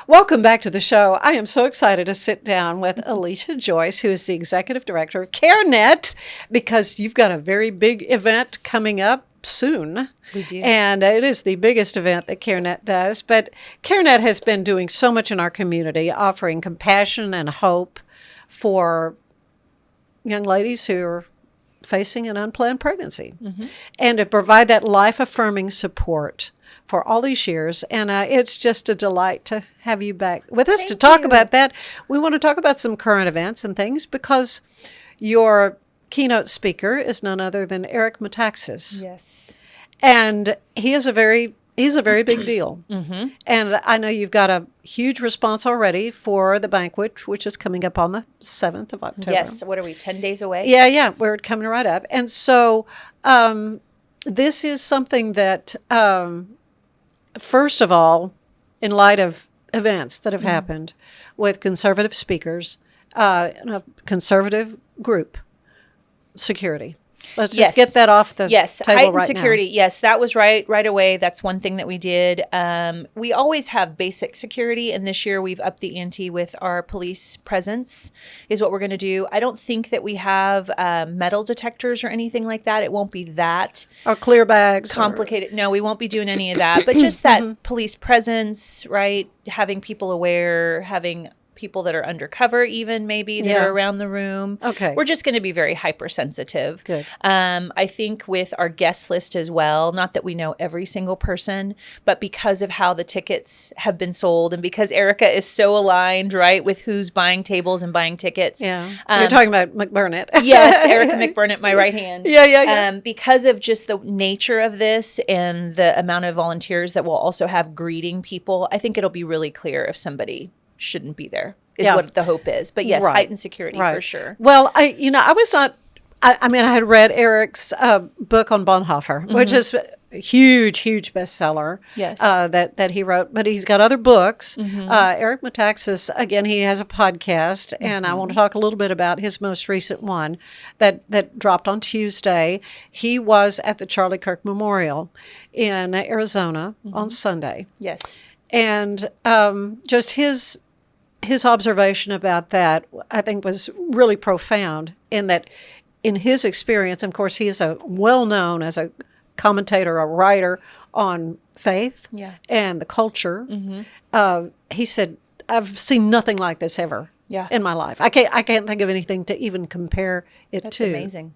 Welcome back to the show. I am so excited to sit down with Elisha Joyce, who is the executive director of Carenet, because you've got a very big event coming up soon. We do. And it is the biggest event that Carenet does. But Carenet has been doing so much in our community, offering compassion and hope for young ladies who are facing an unplanned pregnancy, and to provide that life-affirming support for all these years. And it's just a delight to have you back with us to talk about that. We want to talk about some current events and things because your keynote speaker is none other than Eric Metaxas. Yes. And he's a very big deal. And I know you've got a huge response already for the banquet, which is coming up on the 7th of October. Yes. What are we, 10 days away? Yeah. We're coming right up. And so this is something that, first of all, in light of events that have happened with conservative speakers, and a conservative group, security. Let's just get that off the table heightened right security. now. Yes, that was right away. That's one thing that we did. We always have basic security, and this year we've upped the ante with our police presence is what we're going to do. I don't think that we have metal detectors or anything like that. It won't be that. Or clear bags. Complicated. No, we won't be doing any of that. But just that police presence, right? Having people aware, having people that are undercover even maybe that are around the room. Okay. We're just going to be very hypersensitive. Good. I think with our guest list as well, not that we know every single person, but because of how the tickets have been sold and because Erica is so aligned, right, with who's buying tables and buying tickets. Yeah. You're talking about McBurnett. Yes, Erica McBurnett, my right hand. Yeah. Because of just the nature of this and the amount of volunteers that we'll also have greeting people, I think it'll be really clear if somebody shouldn't be there is what the hope is. But yes, heightened security for sure. Well, I had read Eric's book on Bonhoeffer, which is a huge bestseller. Yes. That he wrote, but he's got other books. Eric Metaxas, again, he has a podcast, and I want to talk a little bit about his most recent one that dropped on Tuesday. He was at the Charlie Kirk Memorial in Arizona on Sunday. Yes. And just his observation about that, I think, was really profound in that in his experience, and of course, he is well-known as a commentator, a writer on faith and the culture. He said, I've seen nothing like this ever in my life. I can't think of anything to even compare it to. That's amazing.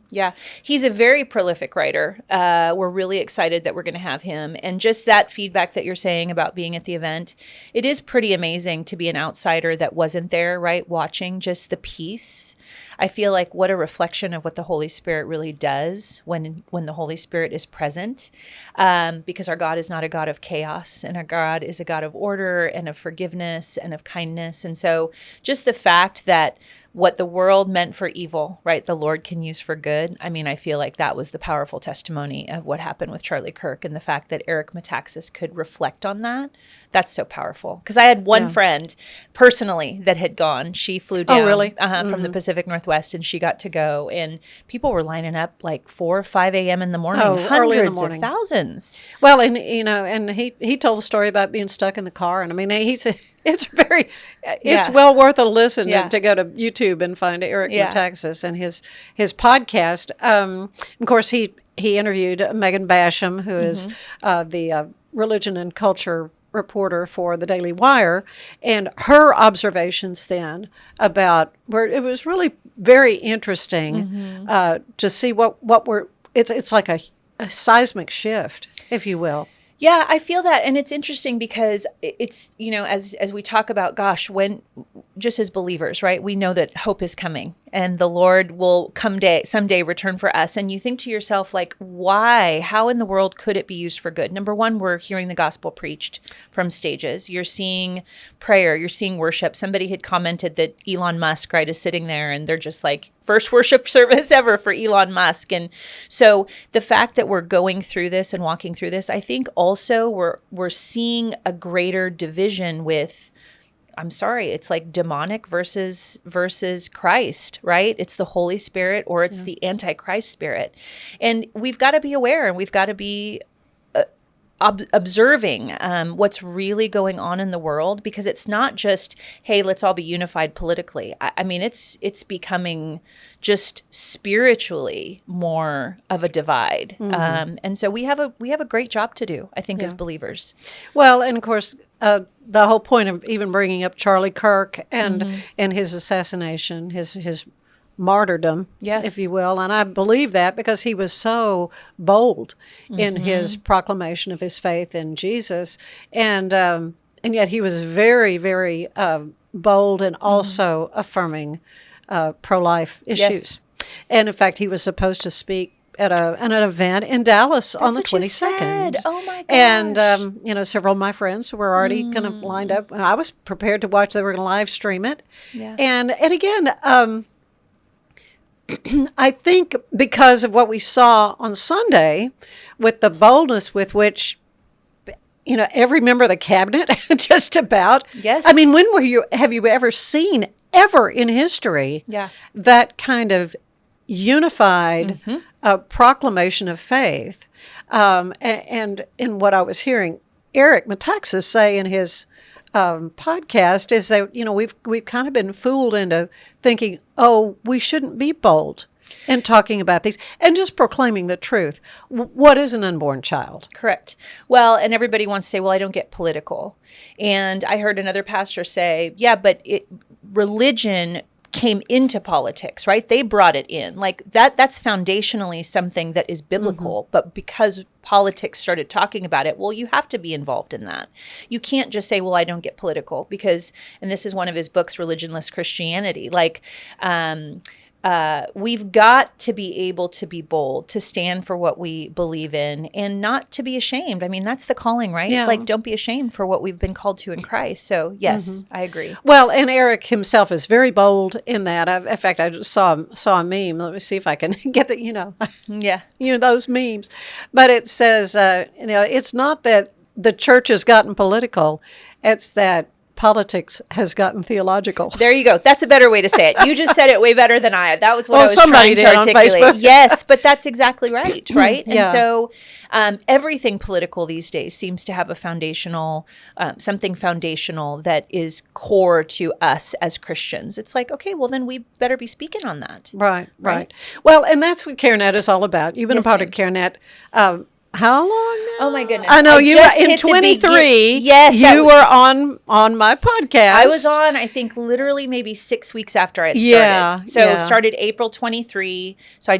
Yeah. He's a very prolific writer. We're really excited that we're going to have him. And just that feedback that you're saying about being at the event, it is pretty amazing to be an outsider that wasn't there, right? Watching just the peace. I feel like what a reflection of what the Holy Spirit really does when the Holy Spirit is present, because our God is not a God of chaos, and our God is a God of order and of forgiveness and of kindness. And so just the fact that what the world meant for evil, right, the Lord can use for good. I mean, I feel like that was the powerful testimony of what happened with Charlie Kirk, and the fact that Eric Metaxas could reflect on that. That's so powerful. Because I had one friend personally that had gone. She flew down from the Pacific Northwest, and she got to go. And people were lining up like 4 or 5 a.m. in the morning, hundreds of thousands. Well, and and he told the story about being stuck in the car. And I mean, it's well worth a listen to go to YouTube and find Eric Metaxas and his podcast. Of course, he interviewed Megan Basham, who is the religion and culture reporter for the Daily Wire, and her observations then about where it was really very interesting to see what it's like a seismic shift, if you will. Yeah, I feel that. And it's interesting because it's, as we talk about, gosh, when just as believers, right, we know that hope is coming and the Lord will someday return for us. And you think to yourself, like, why? How in the world could it be used for good? Number one, we're hearing the gospel preached from stages. You're seeing prayer. You're seeing worship. Somebody had commented that Elon Musk, right, is sitting there and they're just like, first worship service ever for Elon Musk. And so the fact that we're going through this and walking through this, I think also we're seeing a greater division with, I'm sorry, it's like demonic versus Christ, right? It's the Holy Spirit or it's the Antichrist spirit. And we've got to be aware, and we've got to be observing what's really going on in the world, because it's not just, hey, let's all be unified politically. I mean, it's becoming just spiritually more of a divide. And so we have a great job to do, I think, as believers. Well, and of course, the whole point of even bringing up Charlie Kirk and his assassination, his martyrdom, if you will. And I believe that because he was so bold in his proclamation of his faith in Jesus. And yet he was very, very bold and also affirming pro-life issues. And in fact, he was supposed to speak at an event in Dallas on the 22nd. Oh my gosh. And, several of my friends were already kind of lined up, and I was prepared to watch. They were going to live stream it. Yeah. And again, I think because of what we saw on Sunday, with the boldness with which, every member of the cabinet, just about. Yes. I mean, have you ever seen ever in history that kind of unified proclamation of faith? And in what I was hearing Eric Metaxas say in his podcast is that, we've kind of been fooled into thinking, we shouldn't be bold in talking about these and just proclaiming the truth. What is an unborn child? Correct. Well, and everybody wants to say, well, I don't get political. And I heard another pastor say, yeah, but religion came into politics, right? They brought it in. Like that's foundationally something that is biblical, but because politics started talking about it, well, you have to be involved in that. You can't just say, well, I don't get political, because, and this is one of his books, Religionless Christianity, we've got to be able to be bold, to stand for what we believe in, and not to be ashamed. I mean, that's the calling, right? Yeah. Don't be ashamed for what we've been called to in Christ. So yes, I agree. Well, and Eric himself is very bold in that. In fact, I just saw a meme. Let me see if I can get the, those memes. But it says, it's not that the church has gotten political. It's that politics has gotten theological. There you go. That's a better way to say it. You just said it way better than I. That was what I was somebody trying to did articulate. on Facebook. Yes, but that's exactly right, right? Yeah. And so everything political these days seems to have a foundational, something foundational that is core to us as Christians. It's like, okay, well, then we better be speaking on that. Right. Well, and that's what Carenet is all about. You've been a part of Carenet. How long now? Oh my goodness! I know I you just were in hit the 23. Yes, you were on my podcast. I was on, I think, literally maybe 6 weeks after I had started. So started April 23. So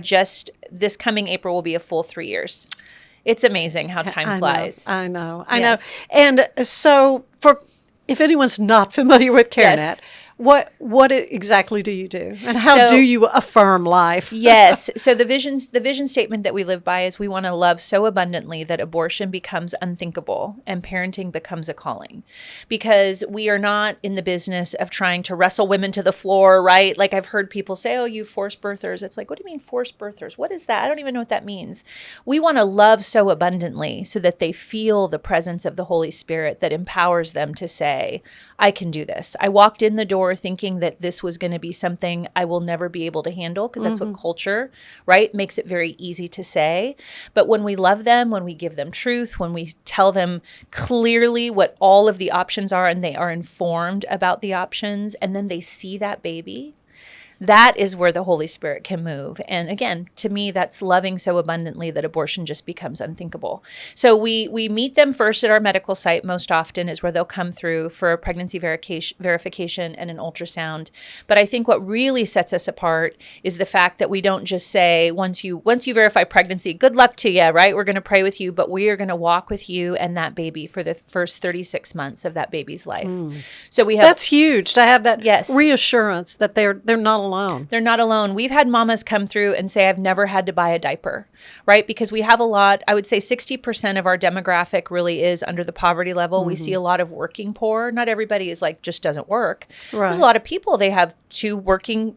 this coming April will be a full 3 years. It's amazing how time flies. I know. And so if anyone's not familiar with Carenet, what exactly do you do, and how do you affirm life? Yes. So the vision statement that we live by is we want to love so abundantly that abortion becomes unthinkable and parenting becomes a calling, because we are not in the business of trying to wrestle women to the floor, right? Like I've heard people say, oh, you forced birthers. It's like, what do you mean forced birthers? What is that? I don't even know what that means. We want to love so abundantly so that they feel the presence of the Holy Spirit that empowers them to say, I can do this. I walked in the door thinking that this was going to be something I will never be able to handle, because that's what culture, right, makes it very easy to say. But when we love them, when we give them truth, when we tell them clearly what all of the options are and they are informed about the options, and then they see that baby, that is where the Holy Spirit can move. And again, to me, that's loving so abundantly that abortion just becomes unthinkable. So we meet them first at our medical site. Most often is where they'll come through for a pregnancy verification and an ultrasound. But I think what really sets us apart is the fact that we don't just say, once you verify pregnancy, good luck to you, right? We're going to pray with you, but we are going to walk with you and that baby for the first 36 months of that baby's life. So we have, that's huge to have that Yes. reassurance that they're not alone. They're not alone. We've had mamas come through and say, I've never had to buy a diaper, right? Because we have a lot, I would say 60% of our demographic really is under the poverty level. We see a lot of working poor. Not everybody is just doesn't work. Right. There's a lot of people, they have two working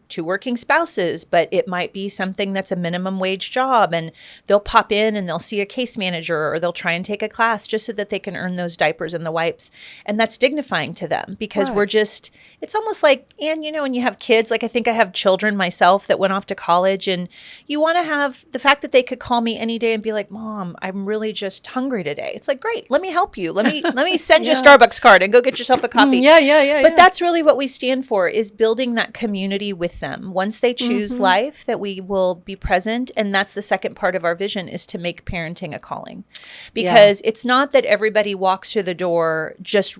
spouses, but it might be something that's a minimum wage job, and they'll pop in and they'll see a case manager, or they'll try and take a class just so that they can earn those diapers and the wipes. And that's dignifying to them, because Right. it's almost like, and when you have kids, like I think I have children myself that went off to college, and you want to have the fact that they could call me any day and be like, Mom, I'm really just hungry today. It's like, great, let me help you. Let me send you a Starbucks card and go get yourself a coffee. Yeah. But that's really what we stand for, is building that community with them. Once they choose life, that we will be present. And that's the second part of our vision, is to make parenting a calling. Because it's not that everybody walks through the door just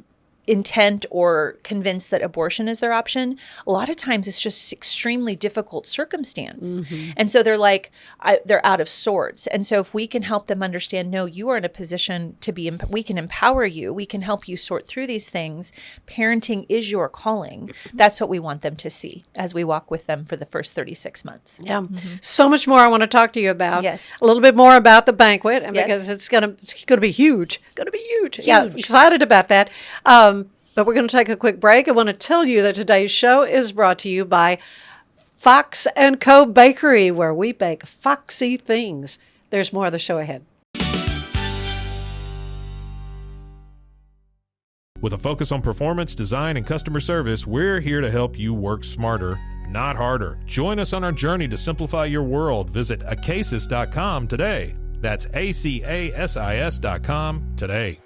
intent or convinced that abortion is their option. A lot of times it's just extremely difficult circumstance. And so they're like, they're out of sorts. And so if we can help them understand, no, you are in a position to be, we can empower you. We can help you sort through these things. Parenting is your calling. That's what we want them to see as we walk with them for the first 36 months. Yeah. So much more I want to talk to you about. Yes. A little bit more about the banquet, and Yes. because it's gonna be huge. Yeah, excited about that. But we're going to take a quick break. I want to tell you that today's show is brought to you by Fox & Co. Bakery, where we bake foxy things. There's more of the show ahead. With a focus on performance, design, and customer service, we're here to help you work smarter, not harder. Join us on our journey to simplify your world. Visit acasis.com today. That's ACASIS.com today.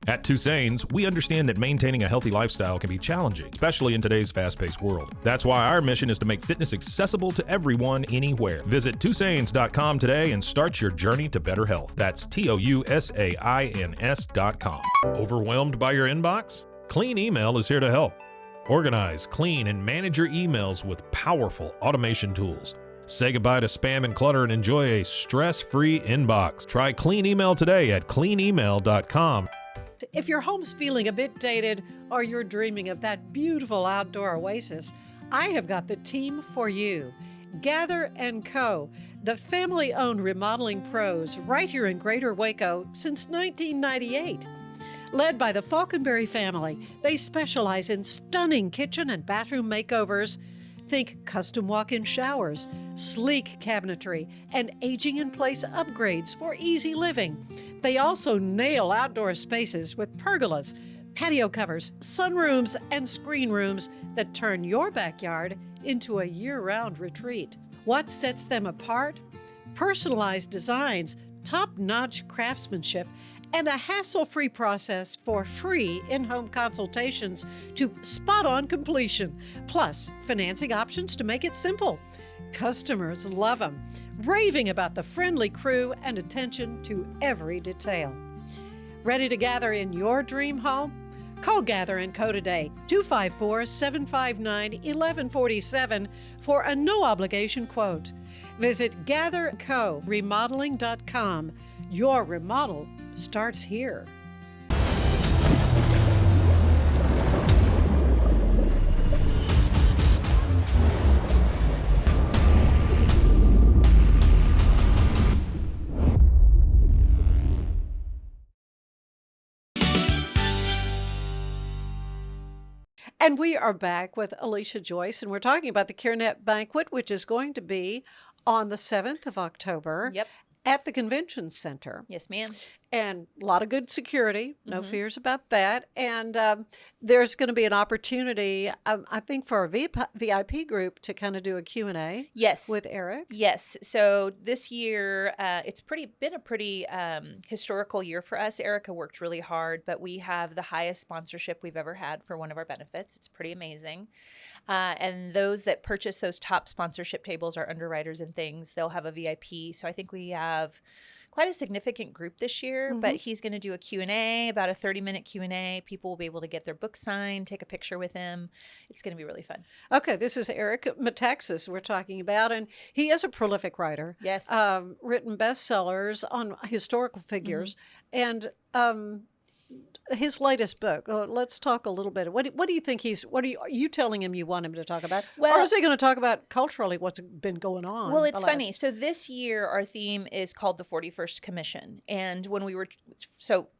At Tusain's, we understand that maintaining a healthy lifestyle can be challenging, especially in today's fast-paced world. That's why our mission is to make fitness accessible to everyone, anywhere. Visit Tusains.com today and start your journey to better health. That's TOUSAINS.com. Overwhelmed by your inbox? Clean Email is here to help. Organize, clean, and manage your emails with powerful automation tools. Say goodbye to spam and clutter and enjoy a stress-free inbox. Try Clean Email today at cleanemail.com. If your home's feeling a bit dated, or you're dreaming of that beautiful outdoor oasis, I have got the team for you. Gather & Co., the family-owned remodeling pros right here in Greater Waco since 1998. Led by the Falconberry family, they specialize in stunning kitchen and bathroom makeovers. Think custom walk-in showers, sleek cabinetry, and aging-in-place upgrades for easy living. They also nail outdoor spaces with pergolas, patio covers, sunrooms, and screen rooms that turn your backyard into a year-round retreat. What sets them apart? Personalized designs, top-notch craftsmanship, and a hassle-free process for free in-home consultations to spot-on completion, plus financing options to make it simple. Customers love them, raving about the friendly crew and attention to every detail. Ready to gather in your dream home? Call Gather & Co. today, 254-759-1147 for a no-obligation quote. Visit GatherCoRemodeling.com. Your remodel starts here. And we are back with Elisha Joyce, and we're talking about the Carenet banquet, which is going to be on the 7th of October. Yep. At the convention center. Yes, ma'am. And a lot of good security, no fears about that. And there's going to be an opportunity, I think, for a VIP group to kind of do a Q&A. Yes. With Eric. Yes. So this year, it's been a pretty historical year for us. Erica worked really hard, but we have the highest sponsorship we've ever had for one of our benefits. It's pretty amazing. And those that purchase those top sponsorship tables, our underwriters and things, they'll have a VIP. So I think we have quite a significant group this year, but he's going to do a Q&A, about a 30-minute Q&A. People will be able to get their book signed, take a picture with him. It's going to be really fun. Okay, this is Eric Metaxas we're talking about, and he is a prolific writer. Yes. Written bestsellers on historical figures, and his latest book. Let's talk a little bit. What do you think are you telling him you want him to talk about? Well, or is he going to talk about culturally what's been going on? Well, it's funny. So this year, our theme is called the 41st Commission. And when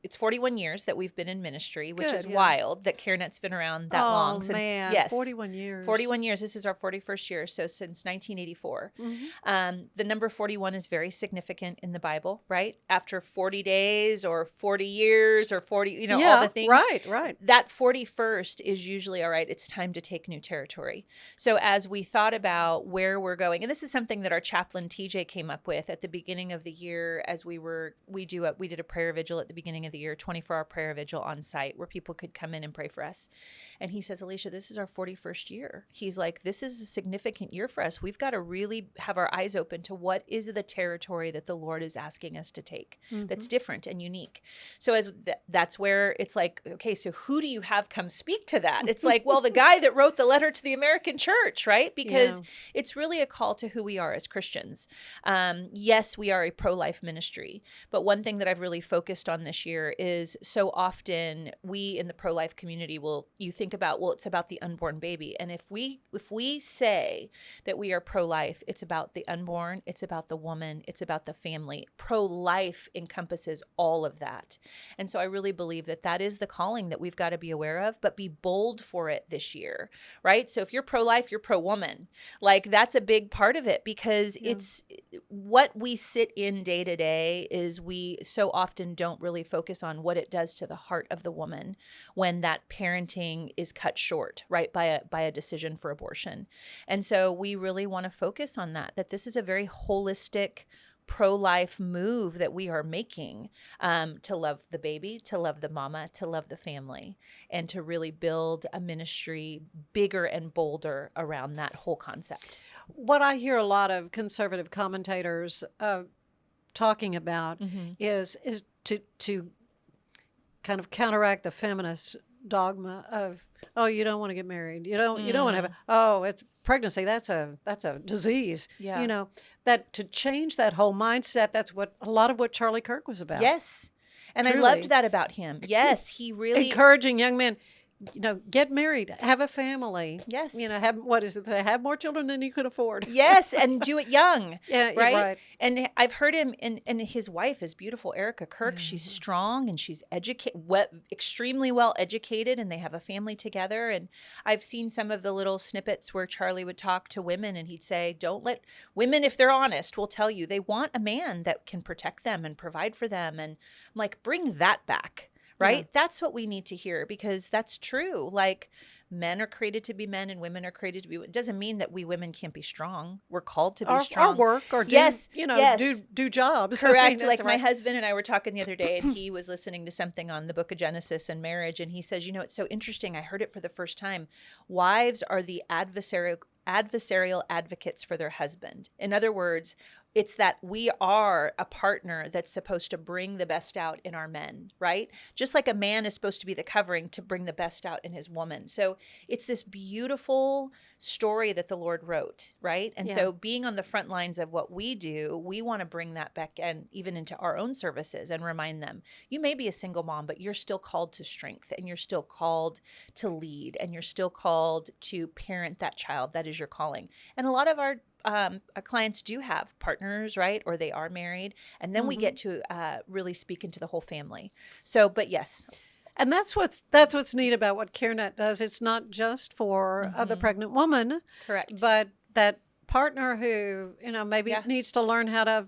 it's 41 years that we've been in ministry, which is wild that Carenet's been around that long. Oh, man. Yes. 41 years. 41 years. This is our 41st year. So since 1984. The number 41 is very significant in the Bible, right? After 40 days or 40 years or 40, all the things. Right. That 41st is usually, all right, it's time to take new territory. So as we thought about where we're going, and this is something that our chaplain TJ came up with at the beginning of the year as we did a prayer vigil at the beginning of the year, 24-hour prayer vigil on site where people could come in and pray for us. And he says, Elisha, this is our 41st year. He's like, this is a significant year for us. We've got to really have our eyes open to what is the territory that the Lord is asking us to take that's different and unique. So that's where it's like, okay, so who do you have come speak to that? It's like, well, the guy that wrote the letter to the American church, right? Because it's really a call to who we are as Christians. Yes, we are a pro-life ministry, but one thing that I've really focused on this year is so often we in the pro-life community you think about, well, it's about the unborn baby. And if we say that we are pro-life, it's about the unborn, it's about the woman, it's about the family. Pro-life encompasses all of that. And so I really believe that is the calling that we've got to be aware of, but be bold for it this year, right? So if you're pro-life, you're pro-woman. Like that's a big part of it because it's what we sit in day to day is we so often don't really focus on what it does to the heart of the woman when that parenting is cut short, right, by a decision for abortion. And so we really want to focus on that this is a very holistic pro-life move that we are making to love the baby, to love the mama, to love the family, and to really build a ministry bigger and bolder around that whole concept. What I hear a lot of conservative commentators talking about is to kind of counteract the feminist dogma of, oh, you don't want to get married, you don't want to have it's pregnancy, that's a disease. That to change that whole mindset, that's what a lot of what Charlie Kirk was about. Yes. And Truly. I loved that about him. Yes, he really encouraging young men, get married, have a family. Yes. Have more children than you could afford. Yes, and do it young. Right. And I've heard him, and his wife is beautiful, Erica Kirk. She's strong and she's extremely well educated, and they have a family together. And I've seen some of the little snippets where Charlie would talk to women, and he'd say, "Don't let women, if they're honest, will tell you they want a man that can protect them and provide for them." And I'm like, bring that back. Right? Yeah. That's what we need to hear because that's true. Like men are created to be men and women are created to be. It doesn't mean that we women can't be strong. We're called to be strong. Or work or do jobs. Correct. Like my husband and I were talking the other day and he was listening to something on the book of Genesis and marriage. And he says, it's so interesting. I heard it for the first time. Wives are the adversarial advocates for their husband. In other words, it's that we are a partner that's supposed to bring the best out in our men, right? Just like a man is supposed to be the covering to bring the best out in his woman. So it's this beautiful story that the Lord wrote, right? And so being on the front lines of what we do, we want to bring that back and even into our own services and remind them, you may be a single mom, but you're still called to strength and you're still called to lead and you're still called to parent that child. That is your calling. And a lot of our clients do have partners, right? Or they are married. And then we get to really speak into the whole family. So, but yes. And that's what's neat about what Carenet does. It's not just for the pregnant woman. Correct. But that partner who, maybe needs to learn how to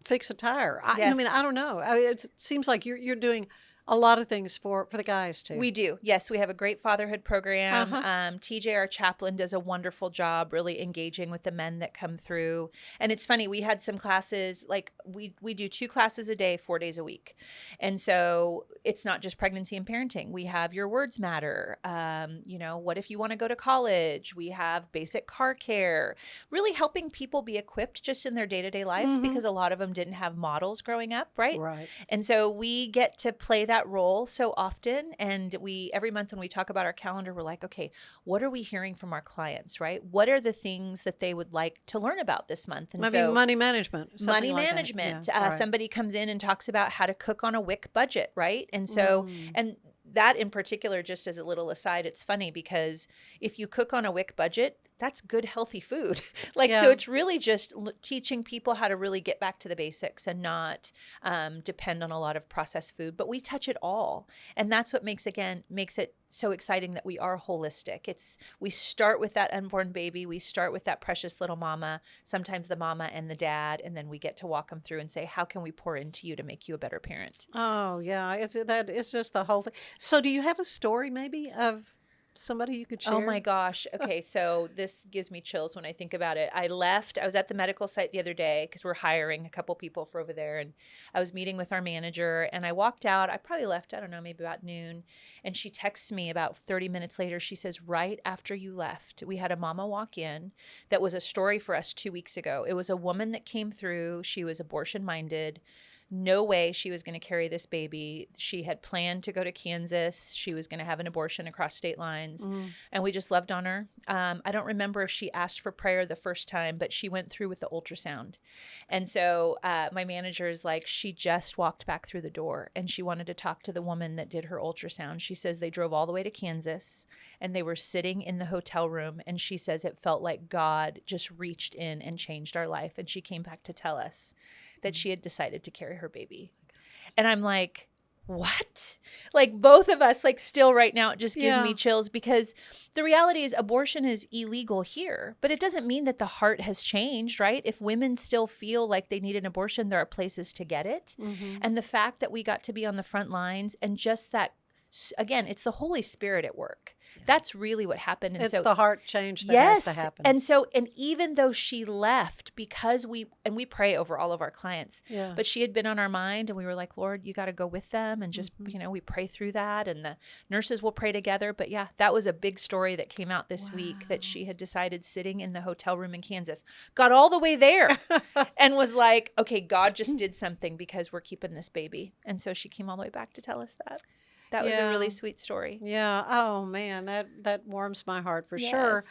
fix a tire. I mean, I don't know. It seems like you're doing a lot of things for the guys too. We do. Yes, we have a great fatherhood program. TJ, our chaplain, does a wonderful job really engaging with the men that come through. And it's funny, we had some classes, like we do 2 classes a day, 4 days a week. And so it's not just pregnancy and parenting. We have Your Words Matter. What if you want to go to college? We have basic car care, really helping people be equipped just in their day-to-day life because a lot of them didn't have models growing up, right? Right. And so we get to play that that role so often. And every month when we talk about our calendar, we're like, okay, what are we hearing from our clients, right? What are the things that they would like to learn about this month? And Maybe money management. money something like that. management. Yeah, right. Somebody comes in and talks about how to cook on a WIC budget, right? And so, and that in particular, just as a little aside, it's funny because if you cook on a WIC budget, that's good, healthy food. So it's really just teaching people how to really get back to the basics and not depend on a lot of processed food. But we touch it all. And that's what makes it so exciting that we are holistic. We start with that unborn baby. We start with that precious little mama, sometimes the mama and the dad, and then we get to walk them through and say, how can we pour into you to make you a better parent? Oh, yeah. It's just the whole thing. So do you have a story maybe of somebody you could share? Oh my gosh. Okay. So this gives me chills when I think about it. I was at the medical site the other day because we're hiring a couple people for over there. And I was meeting with our manager and I walked out. I probably left, I don't know, maybe about noon. And she texts me about 30 minutes later. She says, right after you left, we had a mama walk in that was a story for us 2 weeks ago. It was a woman that came through. She was abortion minded. No way she was going to carry this baby. She had planned to go to Kansas. She was going to have an abortion across state lines. And we just loved on her. I don't remember if she asked for prayer the first time, but she went through with the ultrasound. And so my manager is like, she just walked back through the door and she wanted to talk to the woman that did her ultrasound. She says they drove all the way to Kansas and they were sitting in the hotel room. And she says it felt like God just reached in and changed our life. And she came back to tell us that she had decided to carry her baby. And I'm like, what? Both of us, still right now, it just gives me chills because the reality is abortion is illegal here, but it doesn't mean that the heart has changed, right? If women still feel like they need an abortion, there are places to get it. And the fact that we got to be on the front lines and just that, again, it's the Holy Spirit at work. That's really what happened. And it's the heart change that has to happen. And even though she left, because we pray over all of our clients, but she had been on our mind and we were like, Lord, you got to go with them. And just, we pray through that and the nurses will pray together. But that was a big story that came out this week that she had decided sitting in the hotel room in Kansas, got all the way there and was like, okay, God just did something because we're keeping this baby. And so she came all the way back to tell us that. That was a really sweet story. Yeah. Oh man, that warms my heart for sure.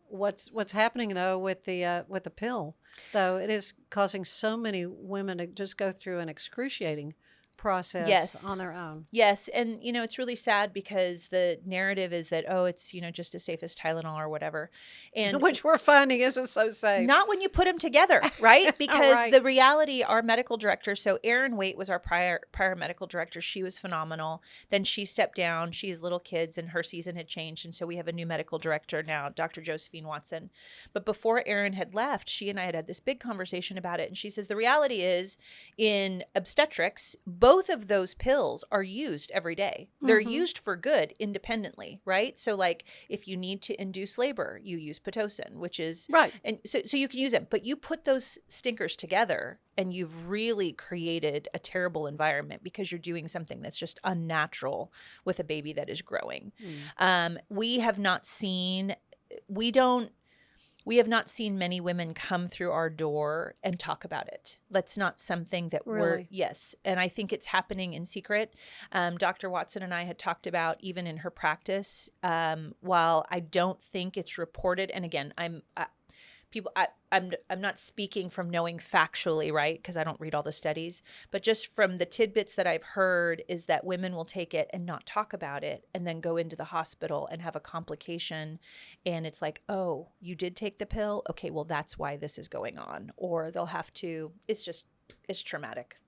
What's happening though with the pill, though, it is causing so many women to just go through an excruciating process on their own. Yes. And, it's really sad because the narrative is that, it's, just as safe as Tylenol or whatever. And which we're finding isn't so safe. Not when you put them together, right? Because the reality, our medical director, so Erin Waite was our prior medical director. She was phenomenal. Then she stepped down. She has little kids and her season had changed. And so we have a new medical director now, Dr. Josephine Watson. But before Erin had left, she and I had this big conversation about it. And she says, the reality is in obstetrics, both of those pills are used every day. They're used for good independently, right? So if you need to induce labor, you use Pitocin, which is right. And so you can use it, but you put those stinkers together and you've really created a terrible environment because you're doing something that's just unnatural with a baby that is growing. We have not seen many women come through our door and talk about it. That's not something that yes. And I think it's happening in secret. Dr. Watson and I had talked about even in her practice, while I don't think it's reported. And again, I'm not speaking from knowing factually, right? Because I don't read all the studies, but just from the tidbits that I've heard is that women will take it and not talk about it and then go into the hospital and have a complication. And it's like, oh, you did take the pill? Okay, well, that's why this is going on. Or they'll have to, it's traumatic.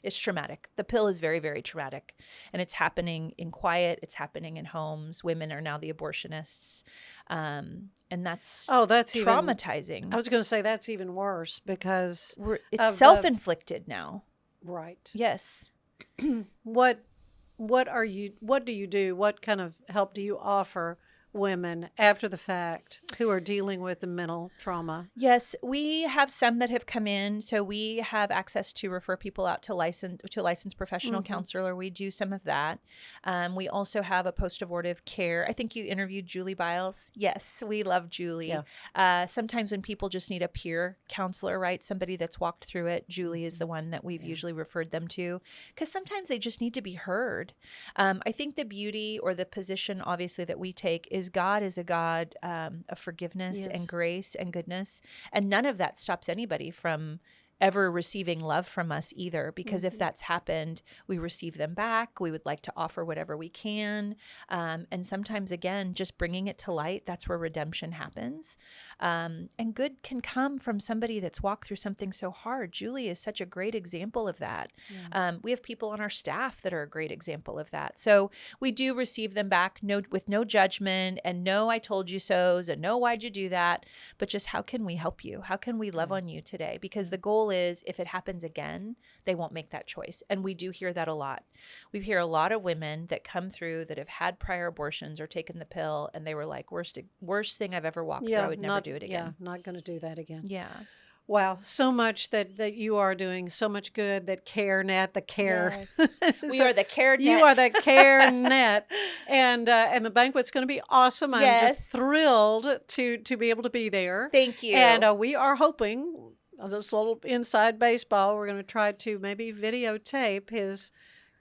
It's traumatic. The pill is very, very traumatic. And it's happening in quiet. It's happening in homes. Women are now the abortionists. And that's traumatizing. I was going to say that's even worse because it's self-inflicted now. Right. Yes. What do you do? What kind of help do you offer women after the fact who are dealing with the mental trauma? Yes, we have some that have come in. So we have access to refer people out to licensed professional counselor. We do some of that. We also have a post-abortive care. I think you interviewed Julie Biles. Yes, we love Julie. Yeah. Sometimes when people just need a peer counselor, right? Somebody that's walked through it. Julie is the one that we've usually referred them to, because sometimes they just need to be heard. I think the beauty or the position, obviously, that we take is God is a God of forgiveness and grace and goodness. And none of that stops anybody from ever receiving love from us either, because if that's happened, we receive them back. We would like to offer whatever we can. And sometimes, again, just bringing it to light, that's where redemption happens. And good can come from somebody that's walked through something so hard. Julie is such a great example of that. Yeah. We have people on our staff that are a great example of that. So we do receive them back with no judgment and no I told you so's and no why'd you do that, but just how can we help you? How can we love on you today? Because the goal is if it happens again, they won't make that choice. And we do hear that a lot. We hear a lot of women that come through that have had prior abortions or taken the pill, and they were like, worst thing I've ever walked through. I would never do it again. Yeah, not going to do that again. Yeah. Wow, so much that you are doing, so much good, that Carenet, the care. Yes. We are the Carenet. You are the Carenet. And the banquet's going to be awesome. I'm just thrilled to be able to be there. Thank you. And we are hoping, just a little inside baseball, we're going to try to maybe videotape his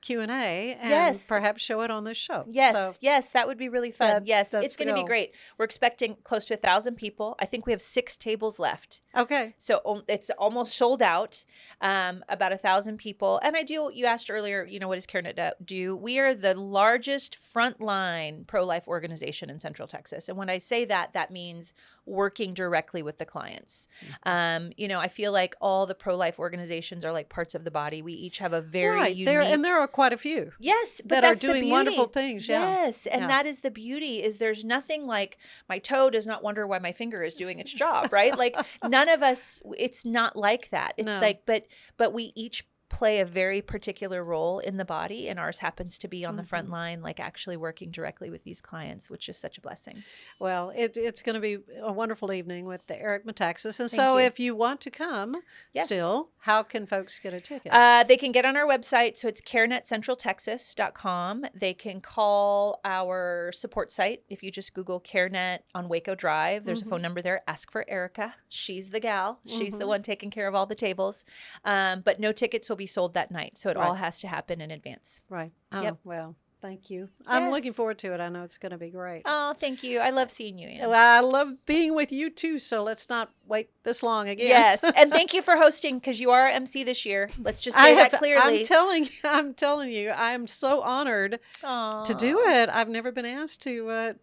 Q&A and perhaps show it on this show. Yes, that would be really fun. That's it's going to be great. We're expecting close to 1,000 people. I think we have 6 tables left. Okay. So it's almost sold out, about 1,000 people. And you asked earlier, what does Carenet do? We are the largest frontline pro-life organization in Central Texas. And when I say that, that means working directly with the clients. I feel like all the pro-life organizations are like parts of the body. We each have a very unique... There are quite a few. Yes, but that are doing wonderful things. Yeah. Yes, and that is the beauty. Is there's nothing like my toe does not wonder why my finger is doing its job, right? Like none of us. It's not like that. It's like, but we each play a very particular role in the body, and ours happens to be on the front line, like actually working directly with these clients, which is such a blessing. Well, it's going to be a wonderful evening with the Eric Metaxas. And so if you want to come still, how can folks get a ticket? They can get on our website. So it's carenetcentraltexas.com. They can call our support site. If you just Google Carenet on Waco Drive, there's a phone number there. Ask for Erica. She's the gal. She's the one taking care of all the tables. But no tickets will be sold that night. So it all has to happen in advance. Right. Oh, well, thank you. I'm looking forward to it. I know it's going to be great. Oh, thank you. I love seeing you, Ann. Well, I love being with you too. So let's not wait this long again. Yes. And thank you for hosting, because you are our MC this year. Let's just say that clearly. I'm telling you, I am so honored to do it. I've never been asked to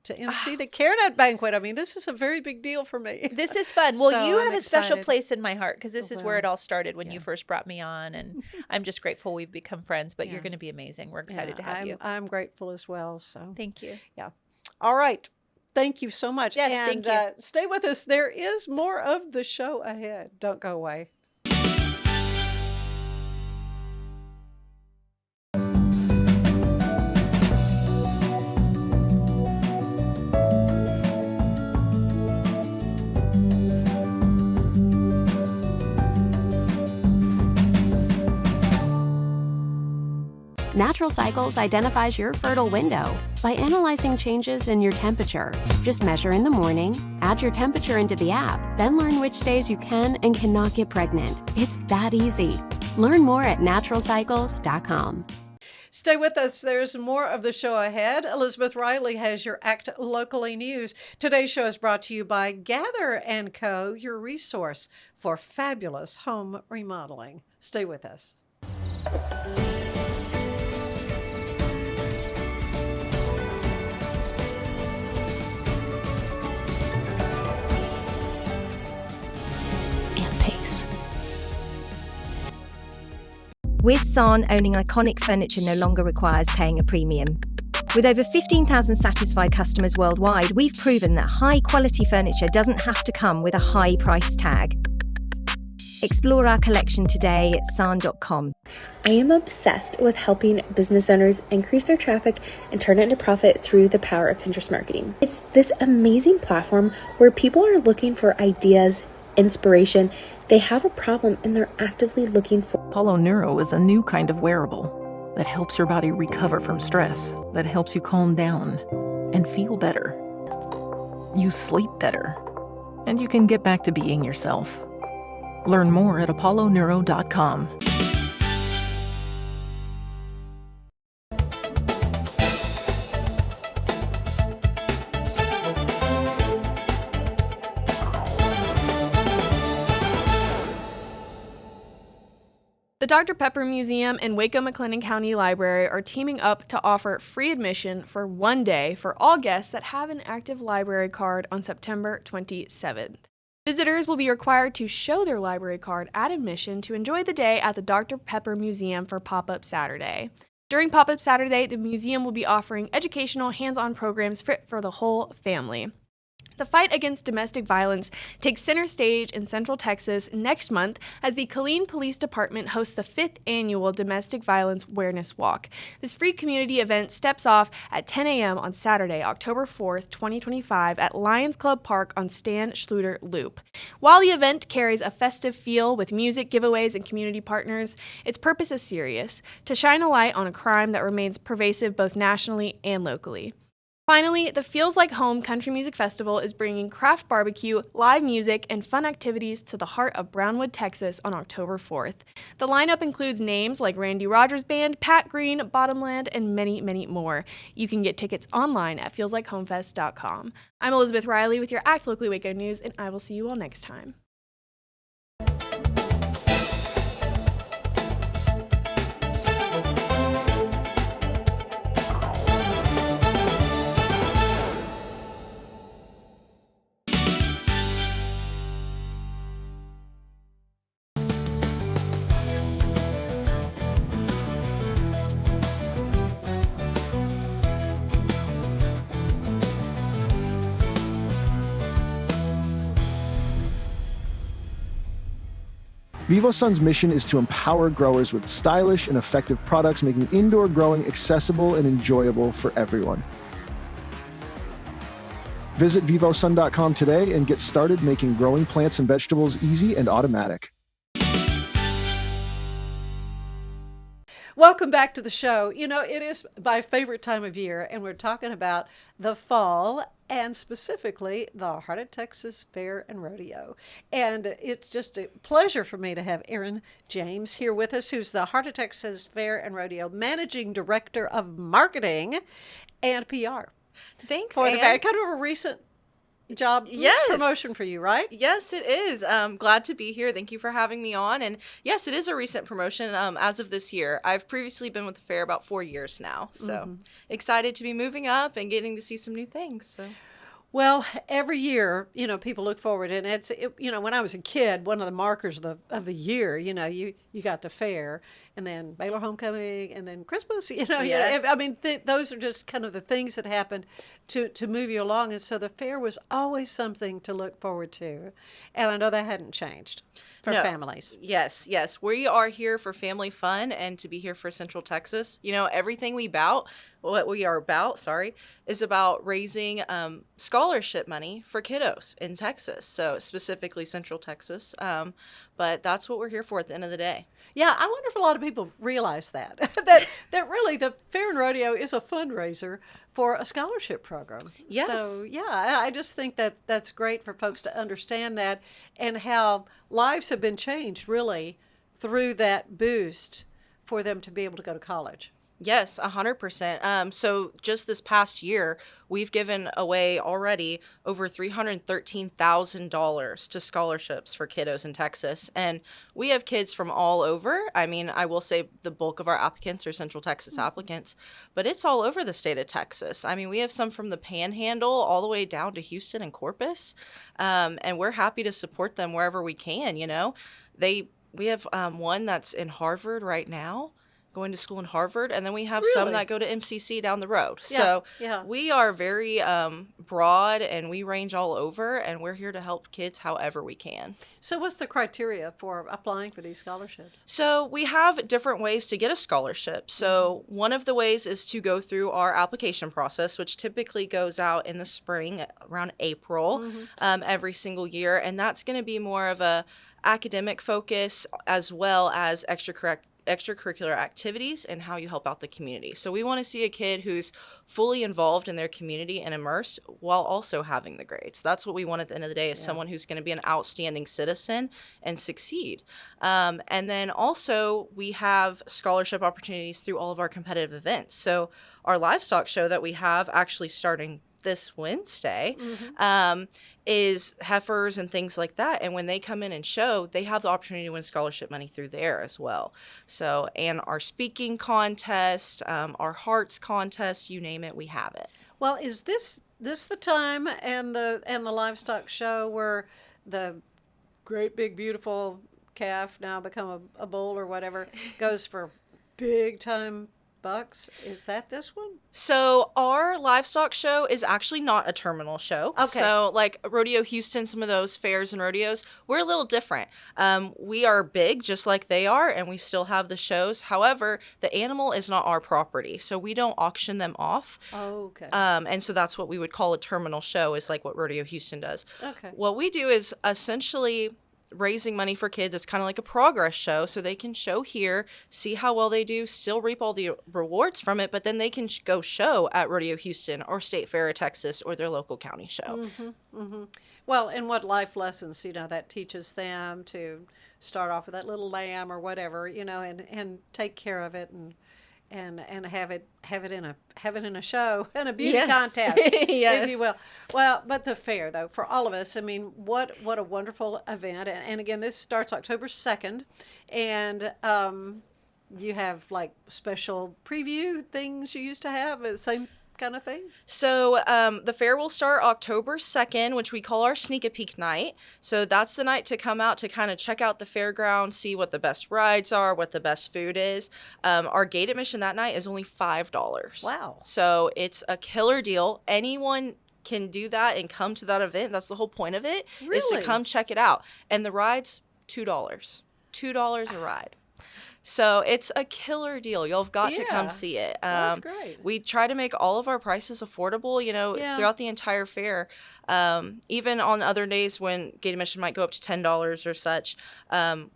MC the Carenet banquet. I mean, this is a very big deal for me. This is fun. Well, you have I'm a special excited. place in my heart, because this is where it all started when you first brought me on, and I'm just grateful we've become friends, but you're going to be amazing. We're excited to have you. I'm grateful as well. So thank you. Yeah. All right. Thank you so much. Yes, and thank you. Stay with us. There is more of the show ahead. Don't go away. Natural Cycles identifies your fertile window by analyzing changes in your temperature. Just measure in the morning, add your temperature into the app, then learn which days you can and cannot get pregnant. It's that easy. Learn more at naturalcycles.com. Stay with us. There's more of the show ahead. Elizabeth Riley has your Act Locally news. Today's show is brought to you by Gather & Co., your resource for fabulous home remodeling. Stay with us. With San, owning iconic furniture no longer requires paying a premium. With over 15,000 satisfied customers worldwide, we've proven that high-quality furniture doesn't have to come with a high price tag. Explore our collection today at sarn.com. I am obsessed with helping business owners increase their traffic and turn it into profit through the power of Pinterest marketing. It's this amazing platform where people are looking for ideas, inspiration. They have a problem and they're actively looking for. Apollo Neuro is a new kind of wearable that helps your body recover from stress, that helps you calm down and feel better. You sleep better, and you can get back to being yourself. Learn more at apolloneuro.com. The Dr. Pepper Museum and Waco McLennan County Library are teaming up to offer free admission for one day for all guests that have an active library card on September 27th. Visitors will be required to show their library card at admission to enjoy the day at the Dr. Pepper Museum for Pop-Up Saturday. During Pop-Up Saturday, the museum will be offering educational hands-on programs fit for the whole family. The fight against domestic violence takes center stage in Central Texas next month as the Killeen Police Department hosts the 5th annual Domestic Violence Awareness Walk. This free community event steps off at 10 a.m. on Saturday, October 4th, 2025 at Lions Club Park on Stan Schluter Loop. While the event carries a festive feel with music, giveaways, and community partners, its purpose is serious: to shine a light on a crime that remains pervasive both nationally and locally. Finally, the Feels Like Home Country Music Festival is bringing craft barbecue, live music, and fun activities to the heart of Brownwood, Texas on October 4th. The lineup includes names like Randy Rogers Band, Pat Green, Bottomland, and many, many more. You can get tickets online at feelslikeHomefest.com. I'm Elizabeth Riley with your Act Locally Waco News, and I will see you all next time. VivoSun's mission is to empower growers with stylish and effective products, making indoor growing accessible and enjoyable for everyone. Visit vivosun.com today and get started making growing plants and vegetables easy and automatic. Welcome back to the show. You know, it is my favorite time of year, and we're talking about the fall and specifically the Heart of Texas Fair and Rodeo. And it's just a pleasure for me to have Erin James here with us, who's the Heart of Texas Fair and Rodeo Managing Director of Marketing and PR. Thanks, For the Ann. fair. Kind of a recent job promotion for you, right? Yes, it is. Glad to be here. Thank you for having me on. And yes, it is a recent promotion as of this year. I've previously been with the fair about 4 years now. So excited to be moving up and getting to see some new things. So. Well, every year, you know, people look forward, and you know, when I was a kid, one of the markers of the year, you know, you got the fair, and then Baylor homecoming, and then Christmas. Yes. I mean, those are just kind of the things that happened to move you along, and so the fair was always something to look forward to, and I know that hadn't changed for families. Yes. We are here for family fun and to be here for Central Texas. You know, everything what we are about, is about raising scholarship money for kiddos in Texas. So specifically Central Texas. But that's what we're here for at the end of the day. Yeah, I wonder if a lot of people realize that that really the Fair and Rodeo is a fundraiser for a scholarship program. Yes. So yeah, I just think that's great for folks to understand that, and how lives have been changed really through that boost for them to be able to go to college. Yes, 100%. So just this past year, we've given away already over $313,000 to scholarships for kiddos in Texas. And we have kids from all over. I mean, I will say the bulk of our applicants are Central Texas applicants, but it's all over the state of Texas. I mean, we have some from the Panhandle all the way down to Houston and Corpus. And we're happy to support them wherever we can, you know. We have one that's in Harvard right now, going to school in Harvard, and then we have Really? some that go to MCC down the road. Yeah, So yeah. we are very broad, and we range all over, and we're here to help kids however we can. So what's the criteria for applying for these scholarships? So we have different ways to get a scholarship. So one of the ways is to go through our application process, which typically goes out in the spring around April every single year. And that's going to be more of a academic focus as well as extracurricular activities and how you help out the community. So we want to see a kid who's fully involved in their community and immersed while also having the grades. That's what we want at the end of the day, is someone who's going to be an outstanding citizen and succeed. And then also we have scholarship opportunities through all of our competitive events. So our livestock show that we have actually starting this Wednesday is heifers and things like that. And when they come in and show, they have the opportunity to win scholarship money through there as well. So, and our speaking contest, our hearts contest, you name it, we have it. Well, is this the time and the livestock show where the great big beautiful calf, now become a bull or whatever, goes for big time bucks? Is that this one? So our livestock show is actually not a terminal show. Okay. So like Rodeo Houston, some of those fairs and rodeos, we're a little different. We are big just like they are, and we still have the shows. However, the animal is not our property, so we don't auction them off. Okay. And so that's what we would call a terminal show, is like what Rodeo Houston does. Okay. What we do is essentially raising money for kids. It's kind of like a progress show, so they can show here, see how well they do, still reap all the rewards from it, but then they can go show at Rodeo Houston or State Fair of Texas or their local county show. Well, and what life lessons, that teaches them to start off with that little lamb or whatever, and take care of it and have it in a show and a beauty contest, if you will. Well, but the fair, though, for all of us, I mean, what a wonderful event. And again, this starts October 2nd, and you have like special preview things you used to have, the same kind of thing? So the fair will start October 2nd, which we call our sneak a peek night. So that's the night to come out to kind of check out the fairground, see what the best rides are, what the best food is. Our gate admission that night is only $5. Wow. So it's a killer deal. Anyone can do that and come to that event. That's the whole point of it, is to Really? come check it out. And the ride's $2. $2 a ride. So it's a killer deal. Y'all have got to come see it. That's great. We try to make all of our prices affordable, throughout the entire fair. Even on other days when gate admission might go up to $10 or such,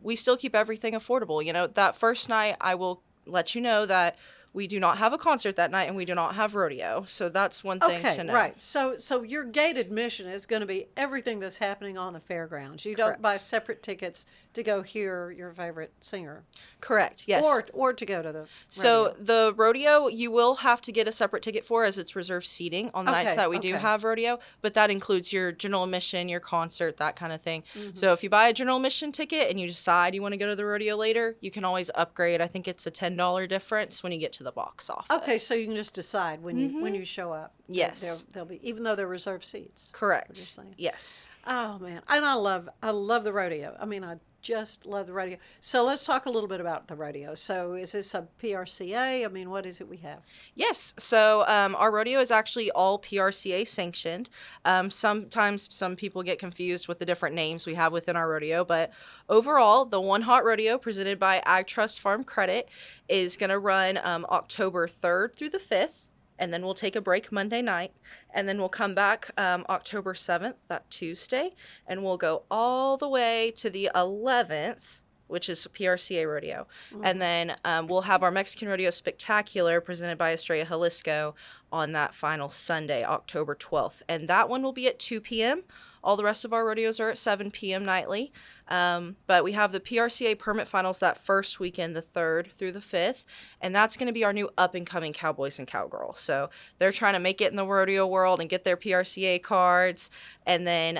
we still keep everything affordable. That first night, I will let you know that we do not have a concert that night and we do not have rodeo. So that's one thing to know. Right. So your gate admission is going to be everything that's happening on the fairgrounds. You don't buy separate tickets to go hear your favorite singer. Correct. Yes. Or to go to the So rodeo. the rodeo, you will have to get a separate ticket for, as it's reserved seating on the nights that we do have rodeo, but that includes your general admission, your concert, that kind of thing. So if you buy a general admission ticket and you decide you want to go to the rodeo later, you can always upgrade. I think it's a $10 difference when you get to the box office. Okay, so you can just decide when you show up. Yes. They'll be, even though they're reserved seats. Correct. What you're saying. Yes. Oh man, and I love the rodeo. I mean, I just love the rodeo. So let's talk a little bit about the rodeo. So is this a PRCA? I mean, what is it we have? Yes. So our rodeo is actually all PRCA sanctioned. Sometimes some people get confused with the different names we have within our rodeo, but overall, the One Hot Rodeo presented by Ag Trust Farm Credit is going to run October 3rd through the 5th. And then we'll take a break Monday night, and then we'll come back October 7th, that Tuesday, and we'll go all the way to the 11th, which is PRCA Rodeo. And then we'll have our Mexican Rodeo Spectacular presented by Estrella Jalisco on that final Sunday, October 12th. And that one will be at 2 p.m. All the rest of our rodeos are at 7 p.m. nightly. But we have the PRCA permit finals that first weekend, the 3rd through the 5th. And that's going to be our new up-and-coming cowboys and cowgirls. So they're trying to make it in the rodeo world and get their PRCA cards. And then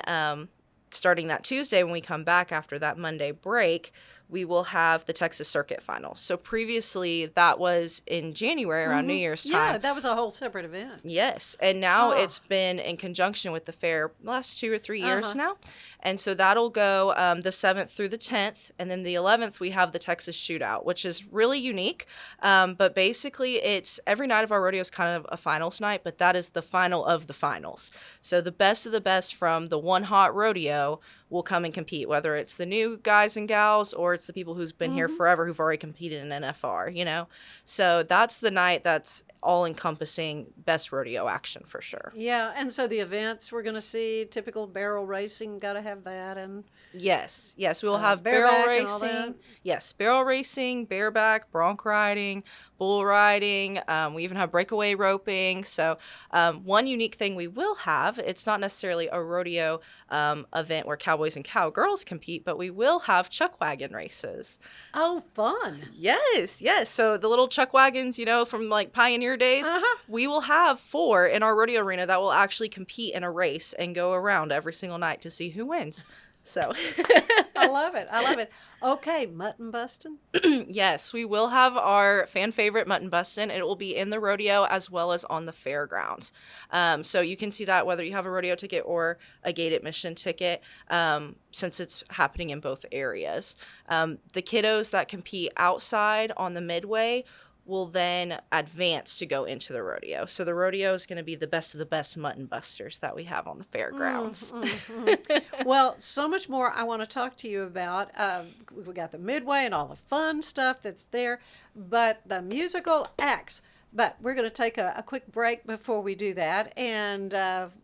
starting that Tuesday when we come back after that Monday break, we will have the Texas Circuit Finals. So previously that was in January around New Year's time. Yeah, that was a whole separate event. Yes, and now it's been in conjunction with the fair the last 2 or 3 years now. And so that'll go the 7th through the 10th. And then the 11th, we have the Texas Shootout, which is really unique. But basically, it's every night of our rodeo is kind of a finals night, but that is the final of the finals. So the best of the best from the one hot rodeo will come and compete, whether it's the new guys and gals or it's the people who's been here forever who've already competed in NFR, you know? So that's the night that's all encompassing best rodeo action for sure. Yeah, and so the events we're going to see, typical barrel racing, got to have that. And Yes, we will have bareback barrel and all that. racing. Yes, barrel racing, bareback, bronc riding, bull riding. We even have breakaway roping. So one unique thing we will have, it's not necessarily a rodeo event where cowboys and cowgirls compete, but we will have chuck wagon races. Oh, fun. Yes. So the little chuck wagons, you know, from like pioneer days, we will have 4 in our rodeo arena that will actually compete in a race and go around every single night to see who wins. So I love it. Okay, mutton busting. yes, we will have our fan favorite mutton bustin'. It will be in the rodeo as well as on the fairgrounds. So you can see that whether you have a rodeo ticket or a gate admission ticket, since it's happening in both areas. The kiddos that compete outside on the midway will then advance to go into the rodeo. So the rodeo is going to be the best of the best mutton busters that we have on the fairgrounds. Well, so much more I want to talk to you about. We got the midway and all the fun stuff that's there, but the musical acts. But we're going to take a quick break before we do that, and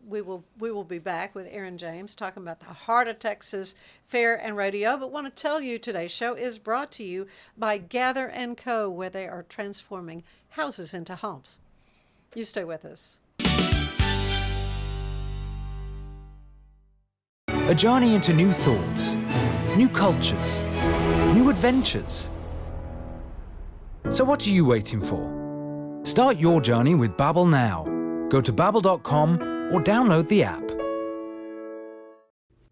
we will be back with Erin James talking about the Heart of Texas Fair and Rodeo. But want to tell you today's show is brought to you by Gather & Co., where they are transforming houses into homes. You stay with us. A journey into new thoughts, new cultures, new adventures. So what are you waiting for? Start your journey with Babbel now. Go to babbel.com or download the app.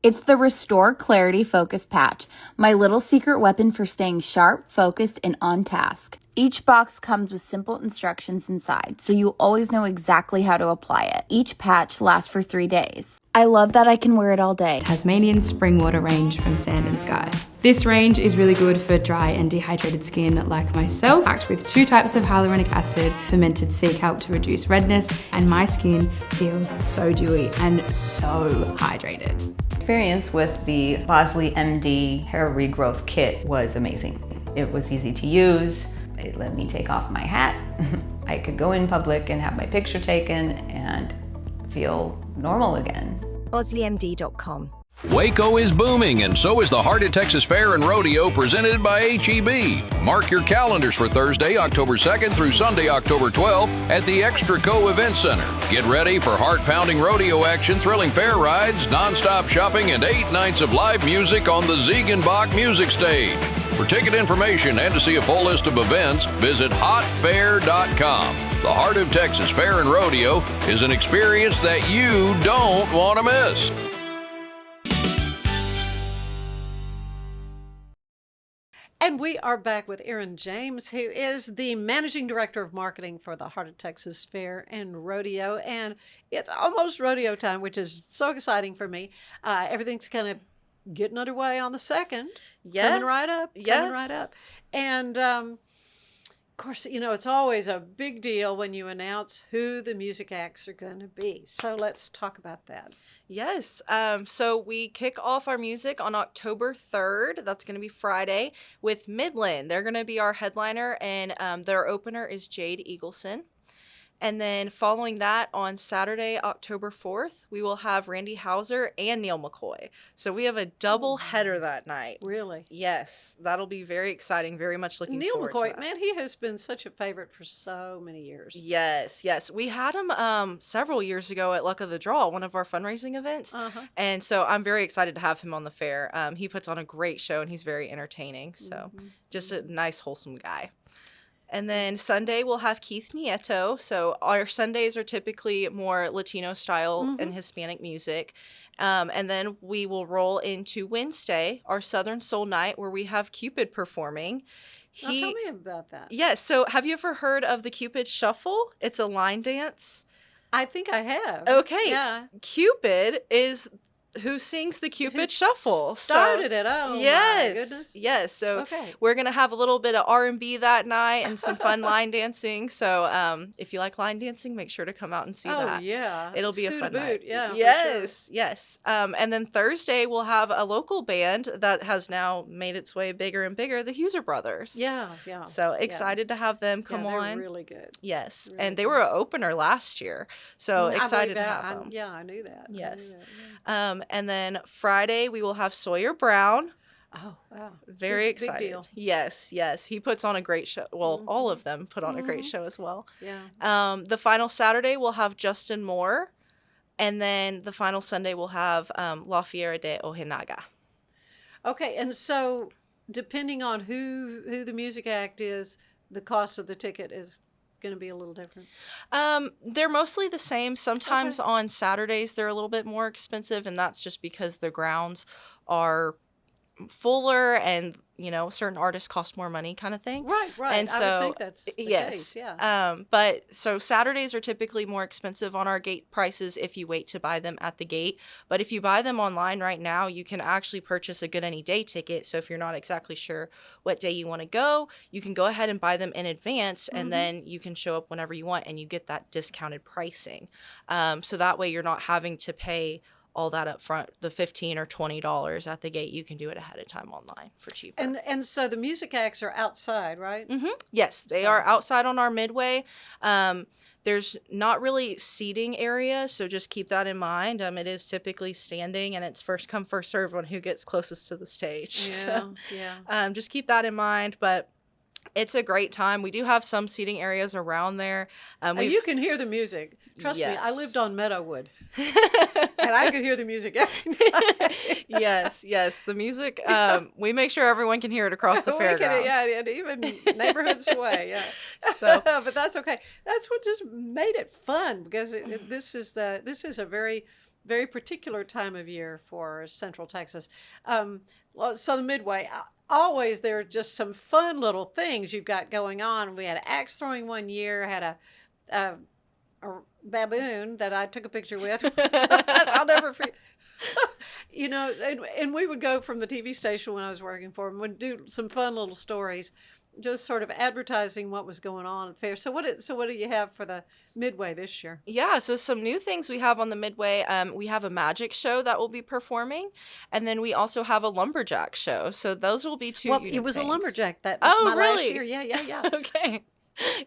It's the Restore Clarity Focus Patch, my little secret weapon for staying sharp, focused, and on task. Each box comes with simple instructions inside, so you always know exactly how to apply it. Each patch lasts for 3 days. I love that I can wear it all day. Tasmanian spring water range from Sand and Sky. This range is really good for dry and dehydrated skin like myself, packed with 2 types of hyaluronic acid, fermented sea kelp to reduce redness, and my skin feels so dewy and so hydrated. Experience with the Bosley MD hair regrowth kit was amazing. It was easy to use. It let me take off my hat. I could go in public and have my picture taken and feel normal again. BosleyMD.com. Waco is booming, and so is the Heart of Texas Fair and Rodeo presented by H-E-B. Mark your calendars for Thursday, October 2nd through Sunday, October 12th at the Extraco Event Center. Get ready for heart-pounding rodeo action, thrilling fair rides, non-stop shopping, and 8 nights of live music on the Ziegenbach Music Stage. For ticket information and to see a full list of events, visit hotfair.com. The Heart of Texas Fair and Rodeo is an experience that you don't want to miss. And we are back with Erin James, who is the Managing Director of Marketing for the Heart of Texas Fair and Rodeo. And it's almost rodeo time, which is so exciting for me. Everything's kind of getting underway on the 2nd. Yes. Coming right up. And, of course, you know, it's always a big deal when you announce who the music acts are going to be. So let's talk about that. Yes. So we kick off our music on October 3rd. That's going to be Friday with Midland. They're going to be our headliner, and their opener is Jade Eagleson. And then following that on Saturday, October 4th, we will have Randy Hauser and Neil McCoy. So we have a double header that night. Really? Yes. That'll be very exciting. Very much looking Neil forward to McCoy, that. man, he has been such a favorite for so many years. Yes. We had him several years ago at Luck of the Draw, one of our fundraising events. And so I'm very excited to have him on the fair. He puts on a great show, and he's very entertaining. So just a nice, wholesome guy. And then Sunday we'll have Keith Nieto. So our Sundays are typically more Latino style and Hispanic music. And then we will roll into Wednesday, our Southern Soul Night, where we have Cupid performing. Now tell me about that. Yes. So have you ever heard of the Cupid Shuffle? It's a line dance. I think I have. Okay. Yeah. Cupid is who sings the Cupid Shuffle. Started it. Oh, yes, my goodness. Yes. So Okay. we're going to have a little bit of R&B that night and some fun line dancing. So if you like line dancing, make sure to come out and see that. Oh, yeah. It'll be a Scoot fun boot. night. Yeah, for Yes. Yes. And then Thursday, we'll have a local band that has now made its way bigger and bigger, the Huser Brothers. Yeah, yeah. So excited to have them come they're on. really good. Yes. Really and they were an opener last year. So I excited believe to that. have them. Yeah, I knew that. Yes. I knew that, And then Friday, we will have Sawyer Brown. Oh, wow. Very Big excited. deal. Yes, yes. He puts on a great show. Well, all of them put on a great show as well. Yeah. The final Saturday, we'll have Justin Moore. And then the final Sunday, we'll have La Fiera de Ojinaga. Okay, and so depending on who the music act is, the cost of the ticket is going to be a little different. They're mostly the same. Sometimes on Saturdays they're a little bit more expensive, and that's just because the grounds are fuller and certain artists cost more money, kind of thing. Right. And so I would think that's the case, yeah. But so Saturdays are typically more expensive on our gate prices if you wait to buy them at the gate. But if you buy them online right now, you can actually purchase a Good Any Day ticket. So if you're not exactly sure what day you want to go, you can go ahead and buy them in advance, and then you can show up whenever you want, and you get that discounted pricing. So that way you're not having to pay all that up front, the $15 or $20 at the gate. You can do it ahead of time online for cheaper. And so the music acts are outside, right? Yes, they are outside on our midway. There's not really seating area, so just keep that in mind. It is typically standing, and it's first come, first serve on who gets closest to the stage. Yeah. Just keep that in mind, but it's a great time. We do have some seating areas around there. You can hear the music. Trust me, I lived on Meadowwood, and I could hear the music every night. Yes. The music, we make sure everyone can hear it across the fairgrounds. And even neighborhoods away, yeah. So, but that's okay. That's what just made it fun, because this is a very, very particular time of year for Central Texas. So the Midway, always there are just some fun little things you've got going on. We had axe throwing one year, had a baboon that I took a picture with. I'll never forget. And we would go from the TV station when I was working for them, would do some fun little stories, just sort of advertising what was going on at the fair. So what do you have for the Midway this year? Yeah, so some new things we have on the Midway. We have a magic show that will be performing, and then we also have a lumberjack show. So those will be two. Well, unique it was things. a lumberjack that really? last year. Yeah. Okay.